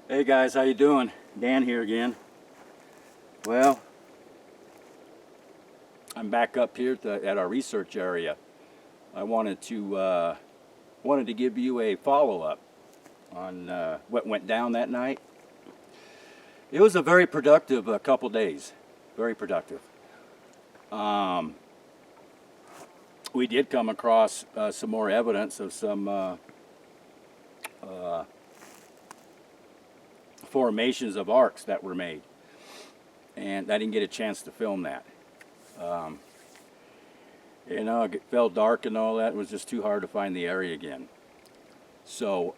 Hey guys, how you doing? Dan here again. Well, I'm back up here at our research area. I wanted to give you a follow-up on what went down that night. It was a very productive couple days. Very productive. Um, we did come across some more evidence of some uh, formations of arcs that were made, and I didn't get a chance to film that. Um, it felt dark and all that. It was just too hard to find the area again. So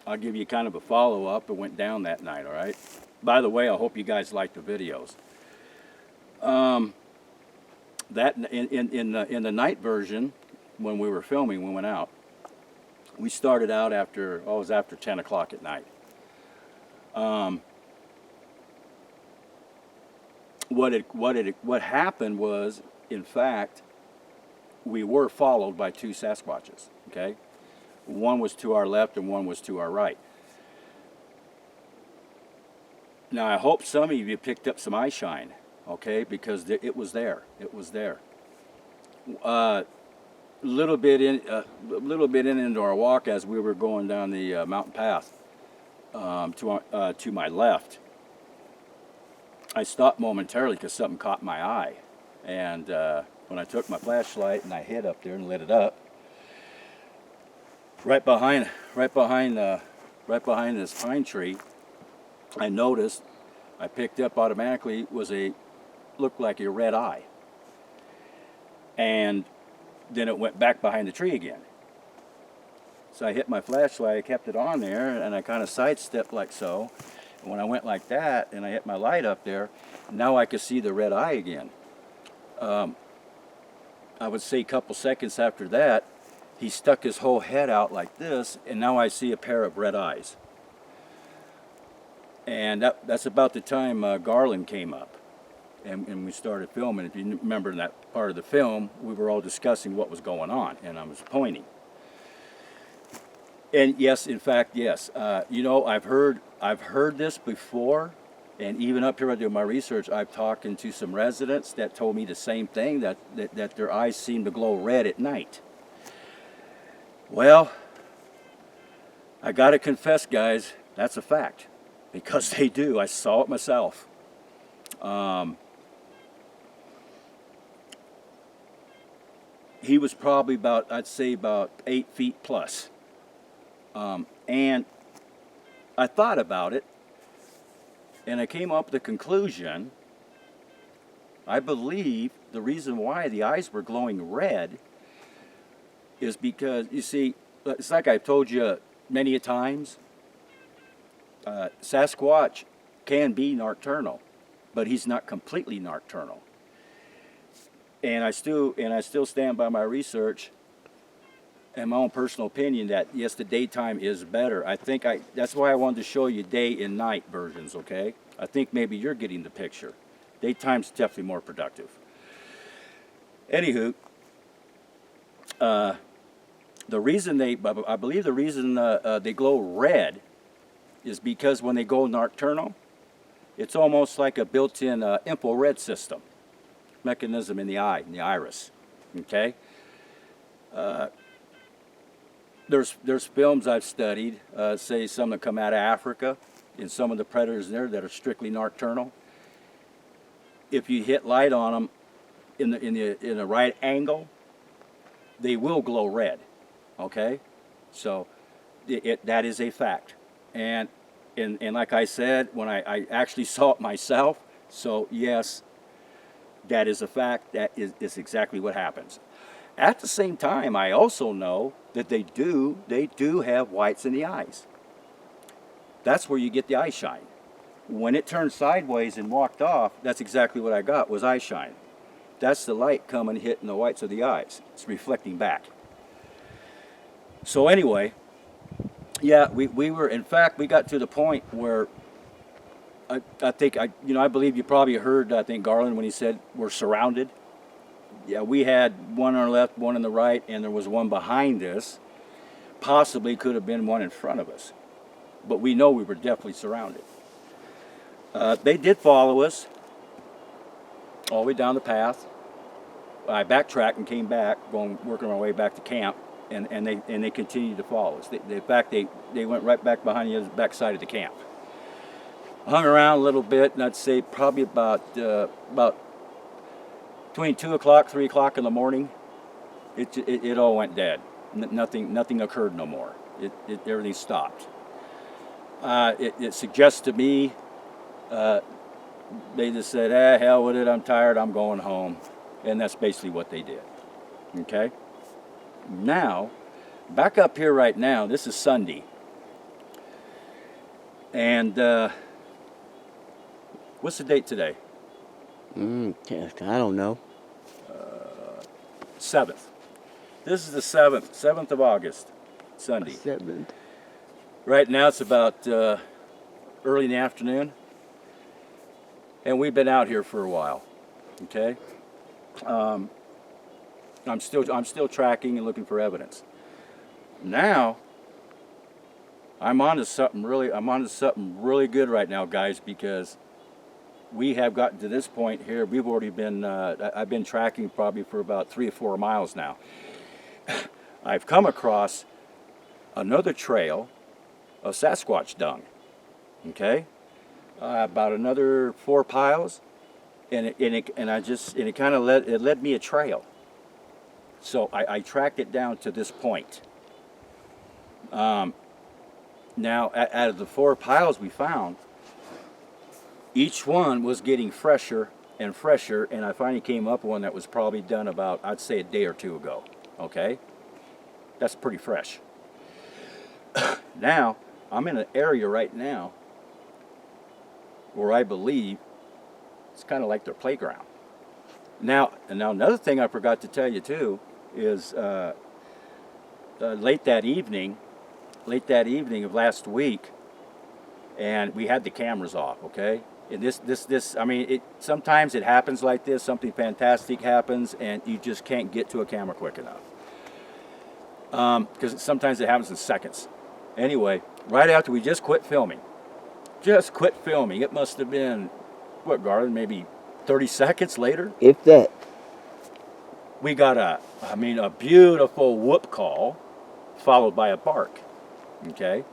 I'll give you kind of a follow-up. It went down that night, all right? By the way, I hope you guys liked the videos. That in the night version, when we were filming, we went out. We started out after, it was after 10 o'clock at night. What happened was, in fact, we were followed by two Sasquatches, okay? One was to our left and one was to our right. Now, I hope some of you picked up some eye shine, okay? Because it was there. It was there. A little bit in into our walk as we were going down the mountain path to my left. I stopped momentarily because something caught my eye, and when I took my flashlight and I hid up there and lit it up, right behind this pine tree, I noticed, I picked up automatically, looked like a red eye. And then it went back behind the tree again. So I hit my flashlight, I kept it on there, and I kind of sidestepped like so. And when I went like that and I hit my light up there, now I could see the red eye again. I would say a couple seconds after that, he stuck his whole head out like this, and now I see a pair of red eyes. And that's about the time Garland came up, and we started filming. If you remember in that part of the film, we were all discussing what was going on, and I was pointing. And yes, in fact, yes. I've heard this before, and even up here I do my research, I've talked to some residents that told me the same thing, that their eyes seem to glow red at night. Well, I gotta confess, guys, that's a fact, because they do. I saw it myself. He was probably I'd say about 8 feet plus. And I thought about it, and I came up with the conclusion, I believe the reason why the eyes were glowing red is because, you see, it's like I've told you many a times, Sasquatch can be nocturnal, but he's not completely nocturnal. And I still stand by my research and my own personal opinion that yes, the daytime is better. That's why I wanted to show you day and night versions, okay? I think maybe you're getting the picture. Daytime's definitely more productive. Anywho, I believe the reason they glow red is because when they go nocturnal, it's almost like a built-in infrared system mechanism in the eye, in the iris, okay? There's films I've studied, say some that come out of Africa, and some of the predators there that are strictly nocturnal. If you hit light on them in the right angle, they will glow red. Okay, so that is a fact, and like I said, when I actually saw it myself, so yes, that is a fact. That is exactly what happens. At the same time, I also know that they do have whites in the eyes. That's where you get the eye shine. When it turned sideways and walked off, that's exactly what I got, was eye shine. That's the light coming hitting the whites of the eyes. It's reflecting back. So anyway, yeah, we were, in fact, we got to the point where I believe you probably heard, I think, Garland when he said we're surrounded. Yeah, we had one on our left, one on the right, and there was one behind us. Possibly could have been one in front of us. but we know we were definitely surrounded. They did follow us all the way down the path. I backtracked and came back, working my way back to camp, and they continued to follow us. In fact, they went right back behind the other back side of the camp. Hung around a little bit, and I'd say probably about between 2 o'clock, 3 o'clock in the morning, it all went dead. Nothing occurred no more. Everything stopped. It suggests to me, they just said, hell with it, I'm tired, I'm going home. And that's basically what they did. Okay? Now, back up here right now, this is Sunday. And what's the date today? I don't know. 7th. This is the 7th of August, Sunday. 7th. Right now it's about early in the afternoon. And we've been out here for a while. Okay? I'm still tracking and looking for evidence. Now, I'm onto something really good right now, guys, because we have gotten to this point here. We've already been, I've been tracking probably for about 3 or 4 miles now. I've come across another trail of Sasquatch dung. Okay, about another 4 piles, and it kind of led me a trail. So I tracked it down to this point. Now, out of the 4 piles we found, each one was getting fresher and fresher, and I finally came up with one that was probably done about, I'd say, a day or 2 ago. Okay, that's pretty fresh. Now, I'm in an area right now where I believe it's kind of like their playground. Now another thing I forgot to tell you too is late that evening of last week, and we had the cameras off, okay? And this, I mean, sometimes it happens like this, something fantastic happens, and you just can't get to a camera quick enough. Because sometimes it happens in seconds. Anyway, right after we just quit filming, it must have been, what, Garland, maybe 30 seconds later? If that. We got a beautiful whoop call, followed by a bark, okay?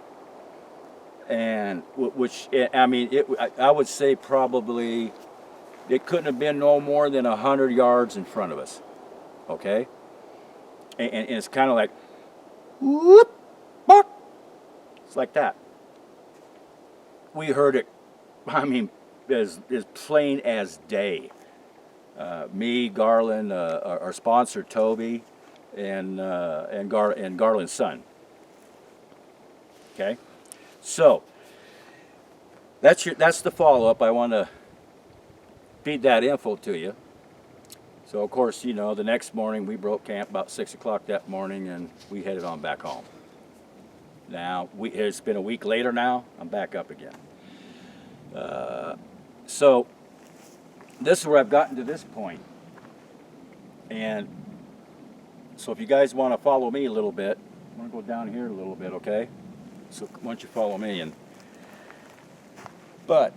And I would say probably, it couldn't have been no more than 100 yards in front of us, okay? And it's kind of like, whoop, bark. It's like that. We heard it, as plain as day. Me, Garland, our sponsor Toby, and Garland's son. Okay, so that's the follow-up. I want to feed that info to you. So of course, the next morning we broke camp about 6 o'clock that morning, and we headed on back home. Now it's been a week later. Now I'm back up again. So this is where I've gotten to this point. And so if you guys want to follow me a little bit, I'm going to go down here a little bit, okay? So why don't you follow me? But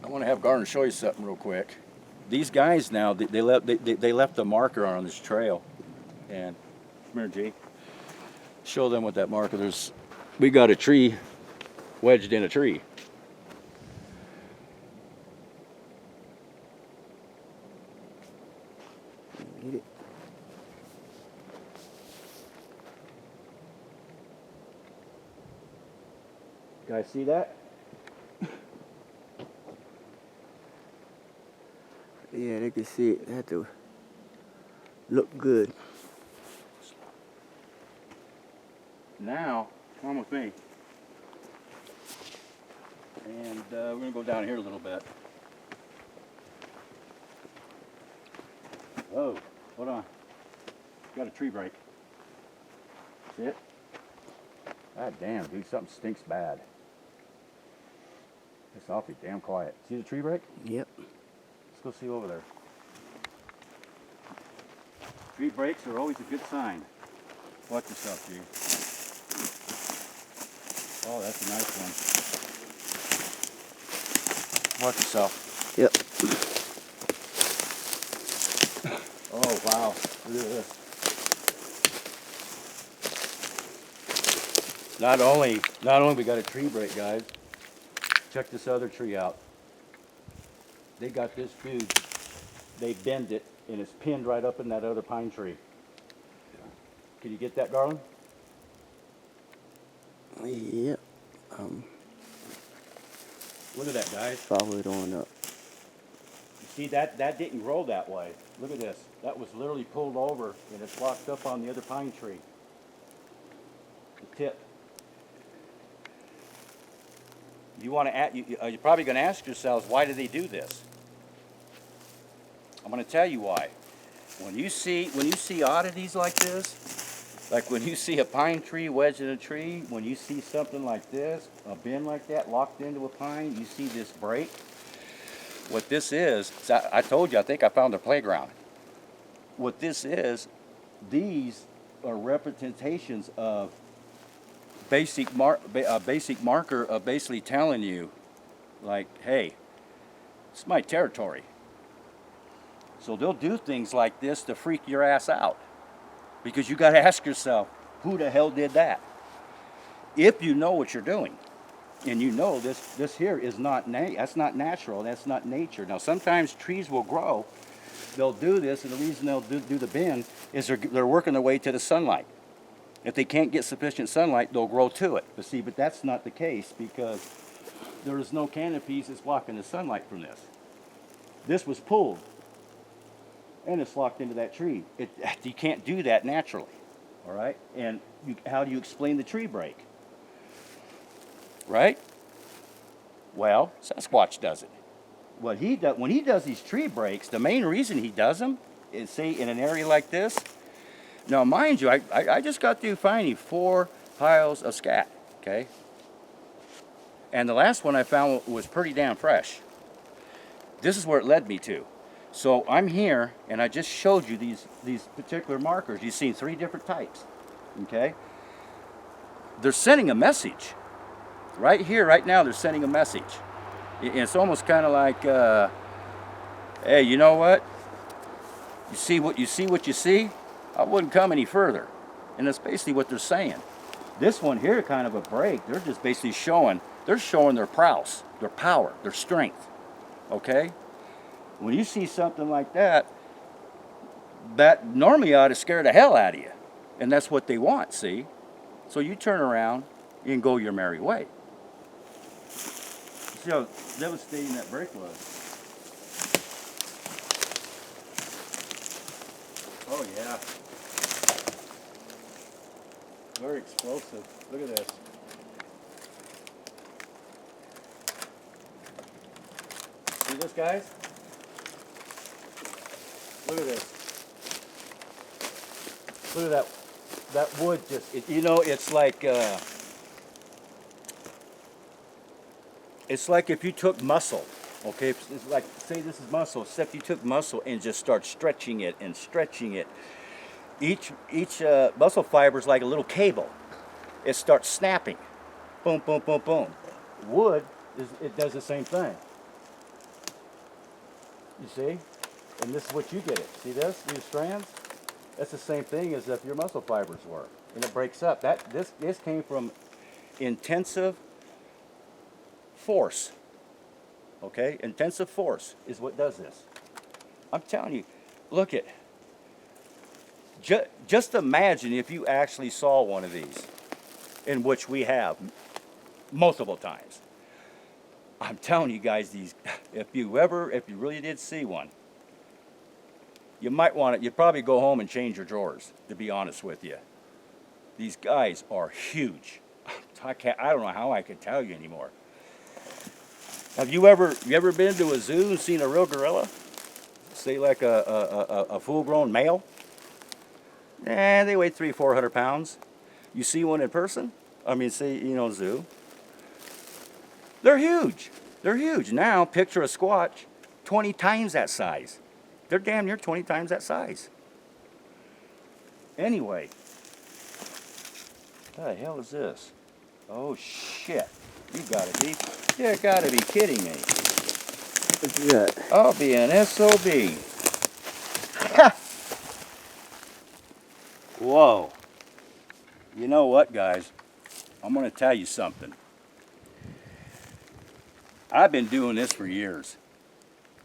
I want to have Garner show you something real quick. These guys now, they left a marker on this trail. And come here, G. Show them what that marker is. We got a tree wedged in a tree. Guys, see that? Yeah, they can see it. They have to look good. Now, come on with me. And we're going to go down here a little bit. Whoa, hold on. Got a tree break. See it? God damn, dude, something stinks bad. It's awfully damn quiet. See the tree break? Yep. Let's go see over there. Tree breaks are always a good sign. Watch yourself, G. Oh, that's a nice one. Watch yourself. Yep. Oh, wow. Look at this. Not only we got a tree break, guys. Check this other tree out. They got this dude. They bend it, and it's pinned right up in that other pine tree. Can you get that, Garland? Yep. Look at that, guys. Follow it on up. You see, that didn't grow that way. Look at this. That was literally pulled over, and it's locked up on the other pine tree. The tip. You want to you're probably going to ask yourselves, why do they do this? I'm going to tell you why. When you see oddities like this, like when you see a pine tree wedged in a tree, when you see something like this, a bend like that locked into a pine, you see this break. What this is I told you, I think I found a playground. What this is, these are representations of basic marker of basically telling you, like, hey, it's my territory. So they'll do things like this to freak your ass out, because you got to ask yourself, who the hell did that? If you know what you're doing, and you know this here is that's not natural, that's not nature. Now sometimes trees will grow, they'll do this, and the reason they'll do the bend is they're working their way to the sunlight. If they can't get sufficient sunlight, they'll grow to it. But that's not the case, because there is no canopies that's blocking the sunlight from this. This was pulled, and it's locked into that tree. You can't do that naturally, all right? And how do you explain the tree break? Right? Well, Sasquatch does it. When he does these tree breaks, the main reason he does them is, say, in an area like this. Now, mind you, I just got through finding 4 piles of scat, okay? And the last one I found was pretty damn fresh. This is where it led me to. So I'm here, and I just showed you these particular markers. You've seen 3 different types, okay? They're sending a message. Right here, right now, they're sending a message. It's almost kind of like, hey, you know what? You see what you see? I wouldn't come any further. And that's basically what they're saying. This one here, kind of a break, they're just basically showing their prowess, their power, their strength, okay? When you see something like that, that normally ought to scare the hell out of you. And that's what they want, see? So you turn around and go your merry way. See how devastating that break was. Oh yeah. Very explosive. Look at this. See this, guys? Look at this. Look at that wood just, it's like if you took muscle, okay? It's like, say this is muscle, except you took muscle and just start stretching it and stretching it. Each muscle fiber is like a little cable. It starts snapping. Boom, boom, boom, boom. Wood, it does the same thing. You see? And this is what you get it. See this? These strands? That's the same thing as if your muscle fibers were. And it breaks up. This came from intensive force. Okay? Intensive force is what does this. I'm telling you, look at. Just imagine if you actually saw one of these, in which we have multiple times. I'm telling you guys, if you really did see one, you might want to, you'd probably go home and change your drawers, to be honest with you. These guys are huge. I don't know how I can tell you anymore. Have you ever been to a zoo and seen a real gorilla? Say like a full-grown male? They weigh 300-400 pounds. You see one in person? I mean, say, zoo. They're huge. They're huge. Now, picture a Squatch 20 times that size. They're damn near 20 times that size. Anyway, what the hell is this? Oh shit! You gotta be kidding me. What's that? I'll be an SOB. Whoa. You know what, guys? I'm gonna tell you something. I've been doing this for years.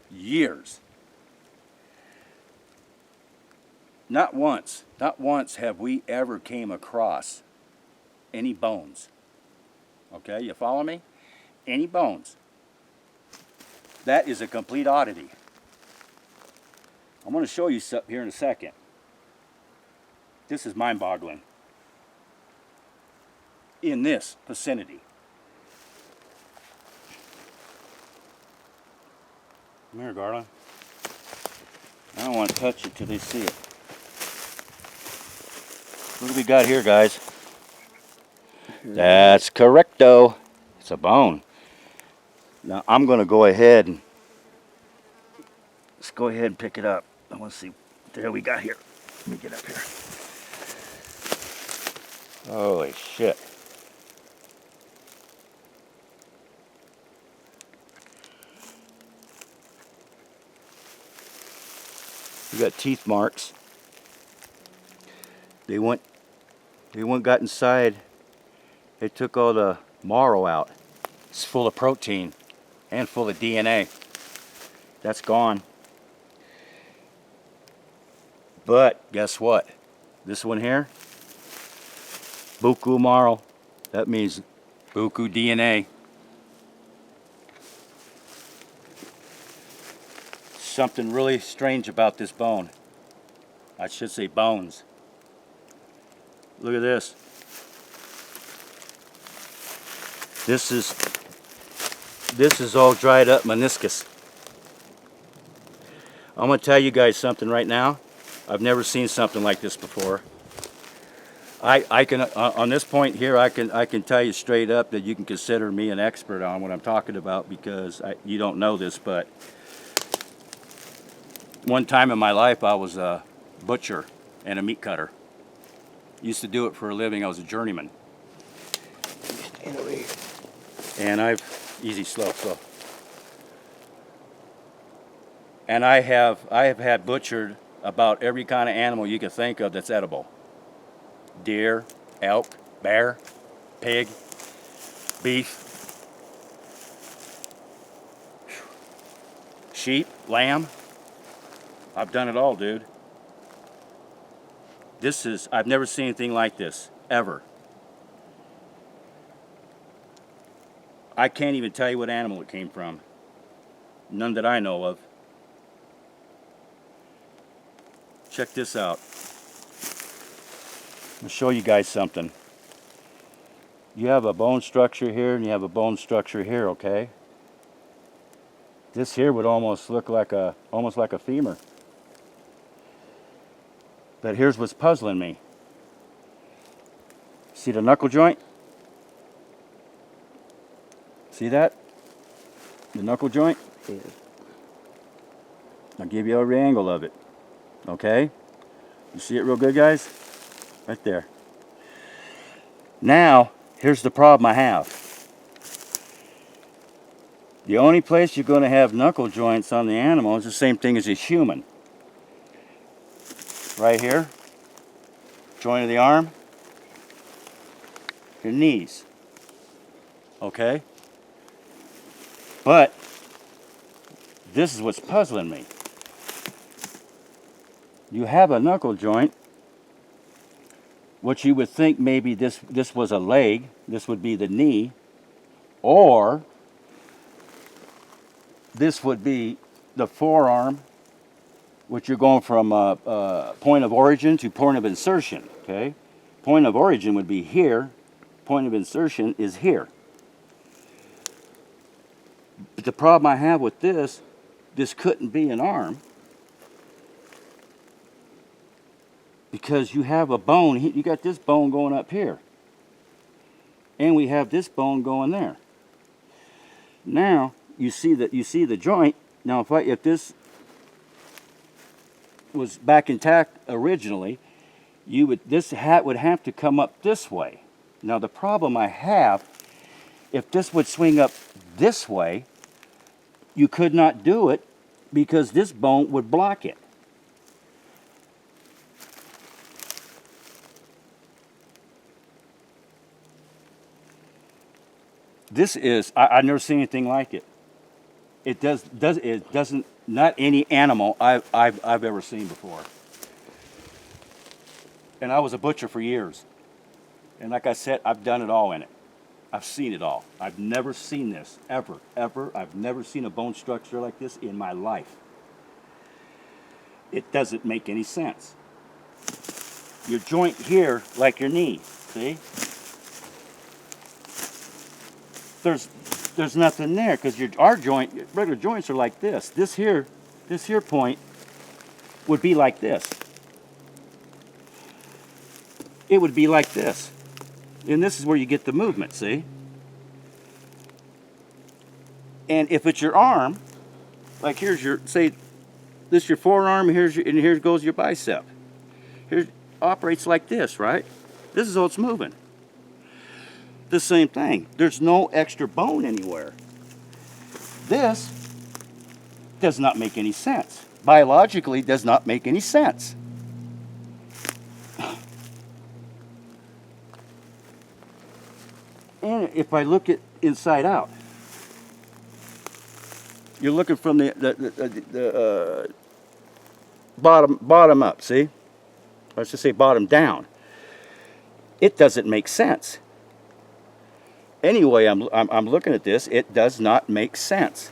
Years. Not once have we ever came across any bones. Okay, you follow me? Any bones. That is a complete oddity. I'm going to show you something here in a second. This is mind-boggling. In this vicinity. Come here, Garland. I don't want to touch it till they see it. What do we got here, guys? That's correcto. It's a bone. Now I'm going to go ahead and let's go ahead and pick it up. I want to see what the hell we got here. Let me get up here. Holy shit. We got teeth marks. They went got inside. They took all the marrow out. It's full of protein and full of DNA. That's gone. But guess what? This one here, buku marrow. That means buku DNA. Something really strange about this bone. I should say bones. Look at this. This is all dried up meniscus. I'm going to tell you guys something right now. I've never seen something like this before. I can on this point here I can tell you straight up that you can consider me an expert on what I'm talking about because you don't know this, but one time in my life I was a butcher and a meat cutter. Used to do it for a living. I was a journeyman. And slow. And I have had butchered about every kind of animal you could think of that's edible. Deer, elk, bear, pig, beef, sheep, lamb. I've done it all, dude. I've never seen anything like this, ever. I can't even tell you what animal it came from. None that I know of. Check this out. I'll show you guys something. You have a bone structure here and you have a bone structure here, okay? This here would almost look like almost like a femur. But here's what's puzzling me. See the knuckle joint? See that? The knuckle joint? Yeah. I'll give you every angle of it. Okay? You see it real good, guys? Right there. Now, here's the problem I have. The only place you're going to have knuckle joints on the animal is the same thing as a human. Right here. Joint of the arm. Your knees. Okay? But this is what's puzzling me. You have a knuckle joint, which you would think maybe this was a leg, this would be the knee, or this would be the forearm, which you're going from point of origin to point of insertion, okay? Point of origin would be here, point of insertion is here. But the problem I have with this couldn't be an arm because you have a bone, you got this bone going up here. And we have this bone going there. Now, you see the joint. Now, if this was back intact originally, this hat would have to come up this way. Now the problem I have, if this would swing up this way, you could not do it because this bone would block it. This is, I've never seen anything like it. It doesn't, not any animal I've ever seen before. And I was a butcher for years. And like I said, I've done it all in it. I've seen it all. I've never seen this, ever. I've never seen a bone structure like this in my life. It doesn't make any sense. Your joint here, like your knee, see? There's nothing there because our joint, regular joints are like this. This here point would be like this. It would be like this. And this is where you get the movement, see? And if it's your arm, like here's your, say, this is your forearm, and here goes your bicep. Here operates like this, right? This is how it's moving. The same thing. There's no extra bone anywhere. This does not make any sense. Biologically, does not make any sense. And if I look at inside out, you're looking from the bottom up, see? Let's just say bottom down. It doesn't make sense. Anyway, I'm looking at this. It does not make sense.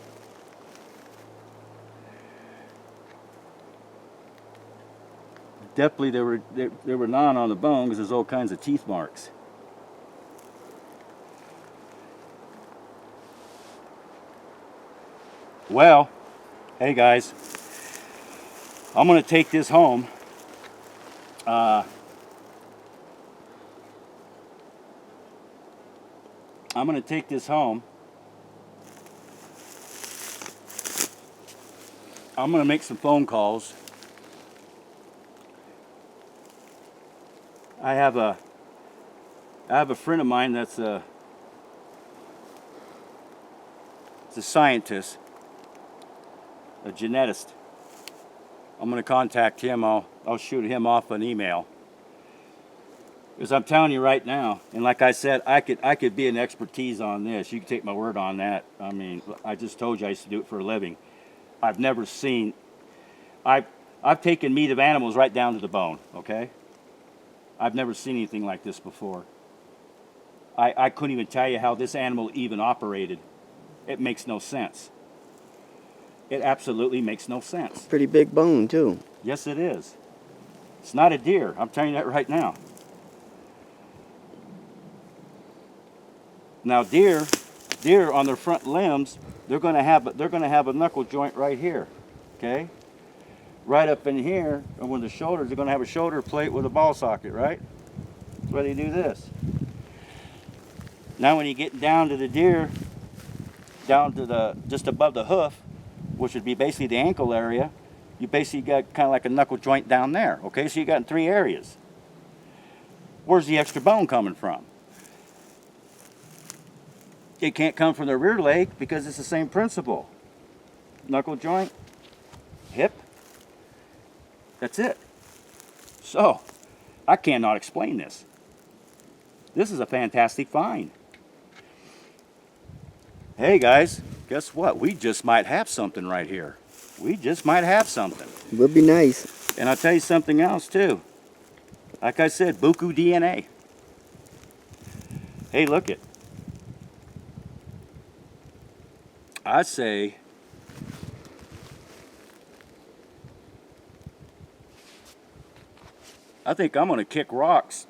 Definitely, there were none on the bone because there's all kinds of teeth marks. Well, hey guys, I'm going to take this home. I'm going to take this home. I'm going to make some phone calls. I have a friend of mine that's a scientist, a geneticist. I'm going to contact him. I'll shoot him off an email. Because I'm telling you right now, and like I said, I could be an expertise on this. You can take my word on that. I mean, I just told you I used to do it for a living. I've never seen. I've taken meat of animals right down to the bone. Okay. I've never seen anything like this before. I couldn't even tell you how this animal even operated. It makes no sense. It absolutely makes no sense. Pretty big bone too. Yes, it is. It's not a deer. I'm telling you that right now. Now, deer on their front limbs, they're going to have a knuckle joint right here, okay? Right up in here, and when the shoulders, they're going to have a shoulder plate with a ball socket, right? That's why they do this. Now, when you get down to the deer, down to just above the hoof, which would be basically the ankle area, you basically got kind of like a knuckle joint down there, okay? So you got in 3 areas. Where's the extra bone coming from? It can't come from the rear leg because it's the same principle. Knuckle joint, hip, that's it. So, I cannot explain this. This is a fantastic find. Hey guys, guess what? We just might have something right here. We just might have something. Would be nice. And I'll tell you something else too. Like I said, buku DNA. Hey, look it. I say I think I'm gonna kick rocks,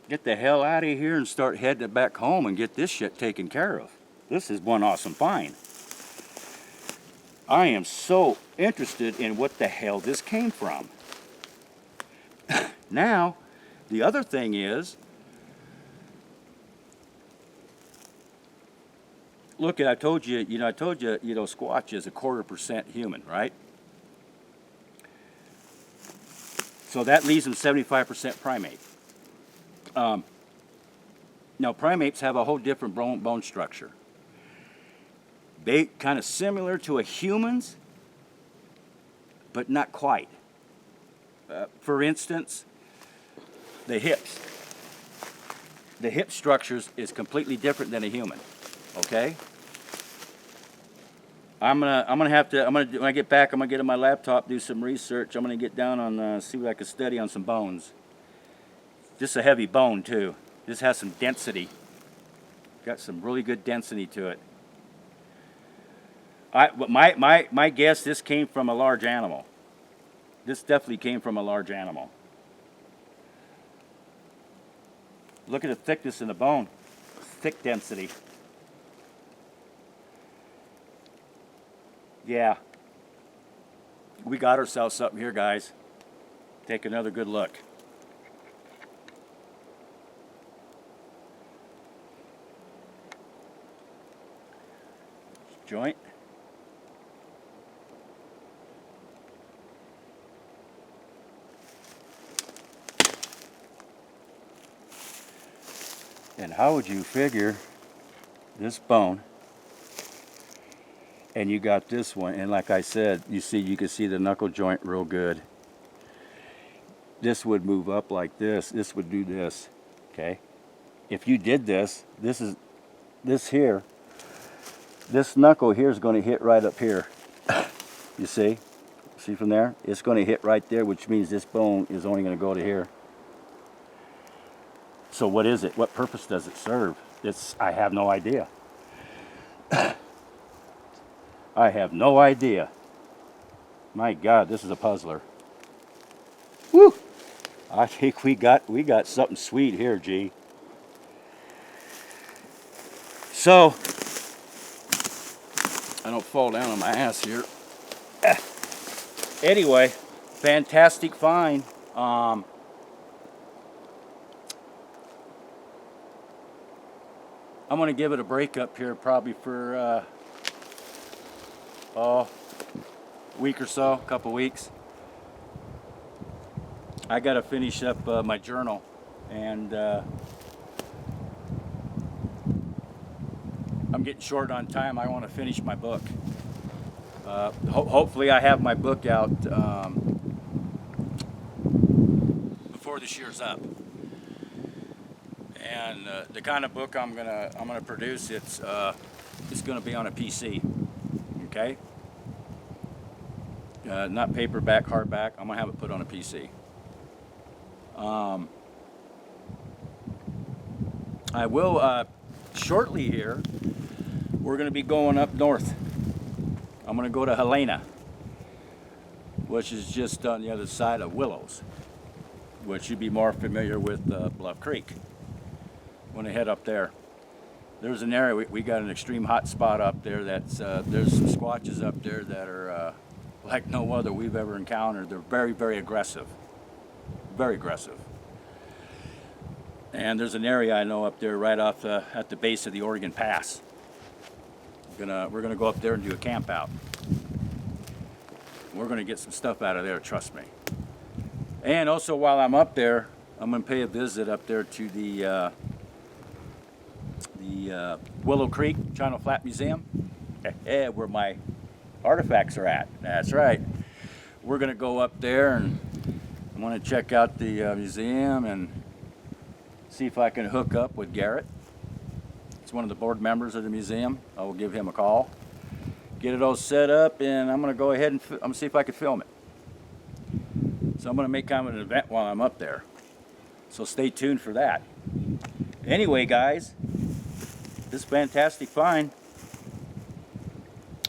get the hell out of here and start heading back home and get this shit taken care of. This is one awesome find. I am so interested in what the hell this came from. Now, the other thing is, look, I told you, Squatch is 1/4% human, right? So that leaves him 75% primate. Now, primates have a whole different bone structure. They kind of similar to a human's, but not quite. For instance, the hips. The hip structures is completely different than a human. Okay. I'm gonna have to. When I get back, I'm gonna get on my laptop, do some research. I'm gonna get down on see what I can study on some bones. This is a heavy bone too. This has some density. Got some really good density to it. My guess, this came from a large animal. This definitely came from a large animal. Look at the thickness in the bone. Thick density. Yeah. We got ourselves something here, guys. Take another good look. Joint. And how would you figure this bone, and you got this one, and like I said, you can see the knuckle joint real good. This would move up like this. This would do this. Okay. If you did this here, this knuckle here is going to hit right up here. You see? See from there? It's going to hit right there, which means this bone is only going to go to here. So what is it? What purpose does it serve? I have no idea. I have no idea. My God, this is a puzzler. Woo! I think we got something sweet here, G. So I don't fall down on my ass here. Anyway, fantastic find. I'm going to give it a break up here probably for a week or so, a couple weeks. I got to finish up my journal, and I'm getting short on time. I want to finish my book. Hopefully I have my book out before this year's up. And the kind of book I'm gonna produce, it's gonna be on a PC, okay? Not paperback, hardback. I'm gonna have it put on a PC. I will shortly here. We're gonna be going up north. I'm gonna go to Helena, which is just on the other side of Willows, which you'd be more familiar with Bluff Creek. When I head up there, there's an area we got an extreme hot spot up there. That's there's some squatches up there that are like no other we've ever encountered. They're very, very aggressive, very aggressive. And there's an area I know up there right off at the base of the Oregon Pass. We're gonna go up there and do a camp out. We're gonna get some stuff out of there, trust me. And also while I'm up there, I'm gonna pay a visit up there to the Willow Creek Channel Flat Museum, where my artifacts are at. That's right. We're gonna go up there and I want to check out the museum and see if I can hook up with Garrett. It's one of the board members of the museum. I will give him a call, get it all set up, and I'm gonna go ahead and I'm gonna see if I can film it. So I'm gonna make kind of an event while I'm up there. So stay tuned for that. Anyway, guys, this fantastic find.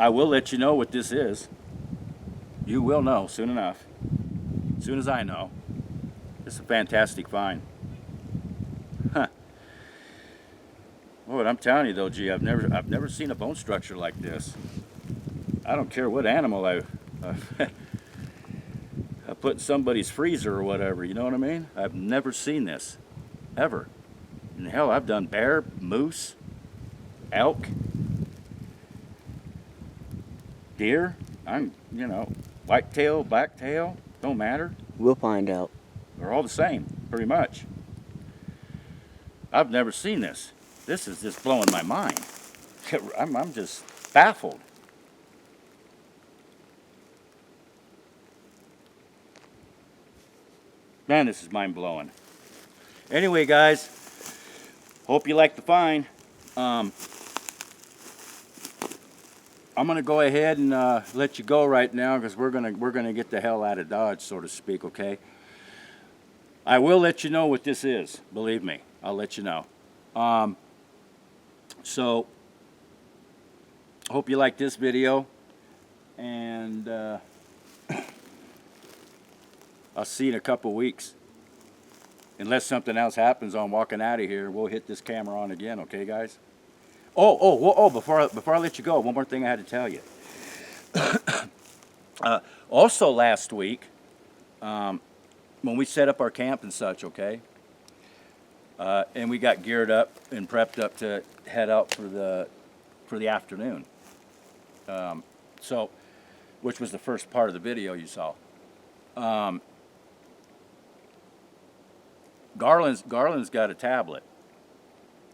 I will let you know what this is. You will know soon enough. As soon as I know. This is a fantastic find. Huh. Boy, I'm telling you though, G, I've never seen a bone structure like this. I don't care what animal I put in somebody's freezer or whatever, you know what I mean? I've never seen this, ever. And hell, I've done bear, moose, elk, deer, whitetail, blacktail, don't matter. We'll find out. They're all the same, pretty much. I've never seen this. This is just blowing my mind. I'm just baffled. Man, this is mind blowing. Anyway, guys, hope you like the find. I'm gonna go ahead and let you go right now because we're gonna get the hell out of Dodge, so to speak. Okay. I will let you know what this is. Believe me, I'll let you know. So, hope you like this video, and I'll see you in a couple weeks. Unless something else happens on walking out of here, we'll hit this camera on again, okay, guys? Before I let you go, one more thing I had to tell you. Also last week, when we set up our camp and such, okay, and we got geared up and prepped up to head out for the afternoon. Which was the first part of the video you saw. Garland's got a tablet,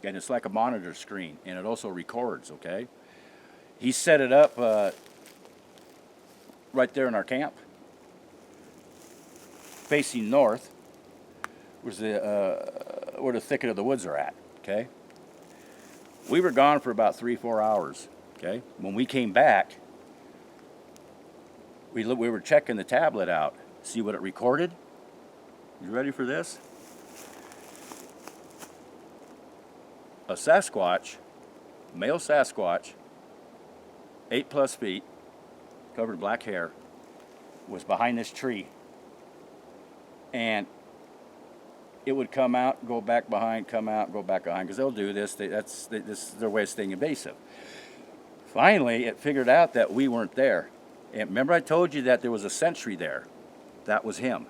and it's like a monitor screen, and it also records, okay? He set it up right there in our camp, facing north, was where the thicket of the woods are at, okay? We were gone for about 3-4 hours, okay? When we came back, we were checking the tablet out, see what it recorded. You ready for this? A Sasquatch, male Sasquatch, 8+ feet, covered in black hair, was behind this tree. And it would come out, go back behind, come out, go back behind, because they'll do this. This is their way of staying invasive. Finally, it figured out that we weren't there. And remember I told you that there was a sentry there? That was him.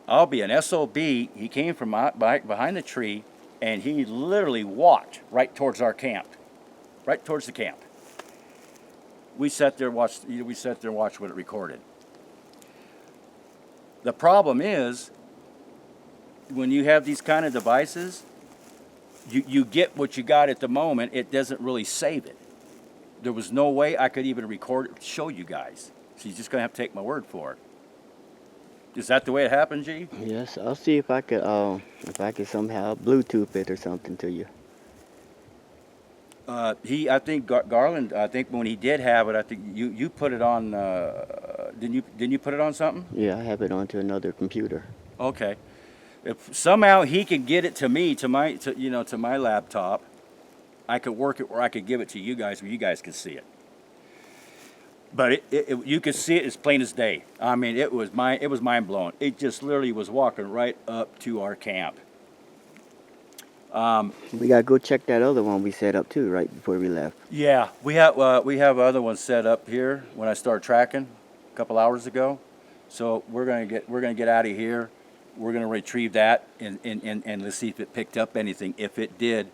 I'll be an SOB. He came from behind the tree, and he literally walked right towards our camp, right towards the camp. We sat there and watched what it recorded. The problem is, when you have these kind of devices, you get what you got at the moment. It doesn't really save it. There was no way I could even record it, show you guys. So you're just gonna have to take my word for it. Is that the way it happened, G? Yes, I'll see if I could somehow Bluetooth it or something to you. I think Garland. I think when he did have it, I think you put it on. Didn't you put it on something? Yeah, I have it onto another computer. Okay. If somehow he can get it to me, to my laptop, I could work it where I could give it to you guys, where you guys could see it. But you could see it as plain as day. I mean, it was mind blowing. It just literally was walking right up to our camp. We gotta go check that other one we set up too, right before we left. Yeah, we have other ones set up here when I started tracking a couple hours ago. So we're gonna get out of here. We're gonna retrieve that and let's see if it picked up anything. If it did,